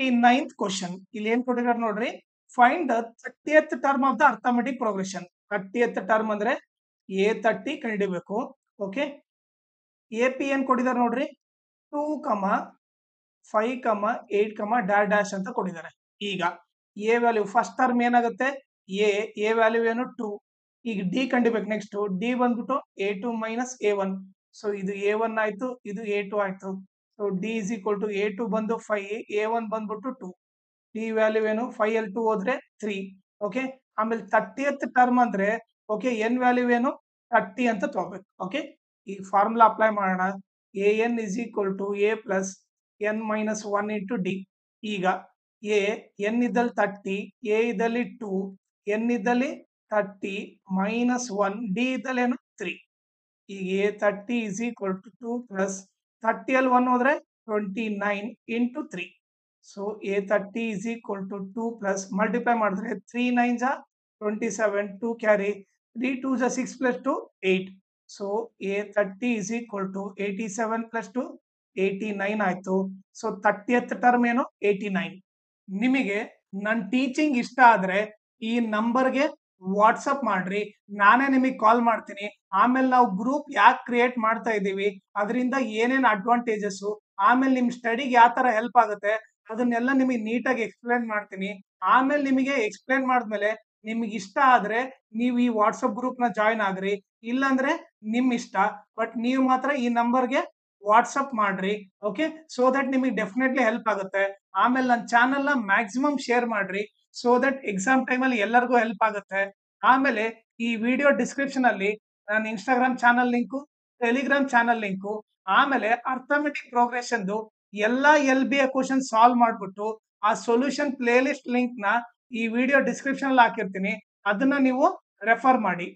39th question ಇಲ್ಲಿ ಏನ್ ಕೊಟ್ಟಿದ್ದಾರೆ ನೋಡ್ರಿ. Find the 30th term of the arithmetic progression. 30th term ಅಂದ್ರೆ A30 ಕಂಡುಹಿಡಿಯಬೇಕು. ಓಕೆ, AP ಏನ್ ಕೊಟ್ಟಿದ್ದಾರೆ ನೋಡ್ರಿ, 2, 5, 8, ಡ್ಯಾಶ್ ಅಂತ ಕೊಟ್ಟಿದ್ದಾರೆ. ಈಗ ಎ ವ್ಯಾಲ್ಯೂ ಫಸ್ಟ್ ಟರ್ಮ್ ಏನಾಗುತ್ತೆ, ಎ ವ್ಯಾಲ್ಯೂ ಏನು 2. ಈಗ ಡಿ ಕಂಡಿಬೇಕು. ನೆಕ್ಸ್ಟ್ ಡಿ ಬಂದ್ಬಿಟ್ಟು A2 ಮೈನಸ್ A1. ಸೊ ಇದು A1 ಆಯ್ತು, ಇದು A2 ಆಯ್ತು. So D is equal to A2 ಬಂದು 5, A1 ಬಂದ್ಬಿಟ್ಟು 2. ಡಿ ವ್ಯಾಲ್ಯೂ ಏನು 5 ಅಲ್ಲಿ 2 ಹೋದ್ರೆ 3. ಓಕೆ, ಆಮೇಲೆ 30th ಟರ್ಮ್ ಅಂದ್ರೆ ಓಕೆ ಎನ್ ವ್ಯಾಲ್ಯೂ ಏನು 30 ಅಂತ ತಗೋಬೇಕು. ಓಕೆ, ಈ ಫಾರ್ಮುಲಾ ಅಪ್ಲೈ ಮಾಡೋಣ. AN is equal to A plus N minus 1 into D. ಈಗ ಎನ್ ಇದ್ದಲ್ಲಿ 30, ಎ ಇದ್ದಲ್ಲಿ 2, ಎನ್ ಇದ್ದಲ್ಲಿ 30 ಮೈನಸ್ 1, ಡಿ ಇದ್ದಲ್ಲಿ ಏನು 3. ಈಗ A30 is equal to 2 plus 30 ಅಲ್ಲಿ 1 ಹೋದ್ರೆ 29 ಇಂಟು 3. So A30 is equal to 2 plus multiply ಮಾಡಿದ್ರೆ 3 9s 27, 2 carry, 3 2s 6 plus 2 8. So A30 is equal to 87 plus 2 89 ಆಯ್ತು. ಸೊ 30th ಟರ್ಮ್ ಏನು 89. ನಿಮಗೆ ನನ್ನ ಟೀಚಿಂಗ್ ಇಷ್ಟ ಆದ್ರೆ ಈ ನಂಬರ್ಗೆ ವಾಟ್ಸಪ್ ಮಾಡ್ರಿ, ನಾನೇ ನಿಮಗೆ ಕಾಲ್ ಮಾಡ್ತೀನಿ. ಆಮೇಲೆ ನಾವು ಗ್ರೂಪ್ ಯಾಕೆ ಕ್ರಿಯೇಟ್ ಮಾಡ್ತಾ ಇದ್ದೀವಿ, ಅದರಿಂದ ಏನೇನ್ ಅಡ್ವಾಂಟೇಜಸ್, ಆಮೇಲೆ ನಿಮ್ ಸ್ಟಡಿಗೆ ಯಾವ ತರ ಹೆಲ್ಪ್ ಆಗುತ್ತೆ ಅದನ್ನೆಲ್ಲ ನಿಮಗೆ ನೀಟಾಗಿ ಎಕ್ಸ್ಪ್ಲೇನ್ ಮಾಡ್ತೀನಿ. ಆಮೇಲೆ ನಿಮಗೆ ಎಕ್ಸ್ಪ್ಲೇನ್ ಮಾಡಿದ್ಮೇಲೆ ನಿಮ್ಗೆ ಇಷ್ಟ ಆದ್ರೆ ನೀವು ಈ ವಾಟ್ಸಪ್ ಗ್ರೂಪ್ ನ ಜಾಯಿನ್ ಆಗ್ರಿ, ಇಲ್ಲಾಂದ್ರೆ ನಿಮ್ ಇಷ್ಟ. ಬಟ್ ನೀವು ಮಾತ್ರ ಈ ನಂಬರ್ಗೆ ವಾಟ್ಸಪ್ ಮಾಡ್ರಿ. ಓಕೆ, ಸೊ ದಟ್ ನಿಮಗೆ ಡೆಫಿನೆಟ್ಲಿ ಹೆಲ್ಪ್ ಆಗುತ್ತೆ. ಆಮೇಲೆ ನನ್ನ ಚಾನೆಲ್ ನ ಮ್ಯಾಕ್ಸಿಮಮ್ ಶೇರ್ ಮಾಡ್ರಿ, ಸೊ ದಟ್ ಎಕ್ಸಾಮ್ ಟೈಮ್ ಅಲ್ಲಿ ಎಲ್ಲರಿಗೂ ಹೆಲ್ಪ್ ಆಗುತ್ತೆ. ಆಮೇಲೆ ಈ ವಿಡಿಯೋ ಡಿಸ್ಕ್ರಿಪ್ಷನ್ ಅಲ್ಲಿ ನನ್ನ Instagram channel link, Telegram channel link, ಆಮೇಲೆ ಅರ್ಥಮೆಟಿಕ್ ಪ್ರೋಗ್ರೆಷನ್ ಎಲ್ಲಾ LBA ಕ್ವಶನ್ ಸಾಲ್ವ್ ಮಾಡ್ಬಿಟ್ಟು ಆ ಸೊಲ್ಯೂಷನ್ ಪ್ಲೇ ಲಿಸ್ಟ್ ಲಿಂಕ್ ನ ಈ ವಿಡಿಯೋ ಡಿಸ್ಕ್ರಿಪ್ಷನ್ ಅಲ್ಲಿ ಹಾಕಿರ್ತೀನಿ, ಅದನ್ನ ನೀವು ರೆಫರ್ ಮಾಡಿ.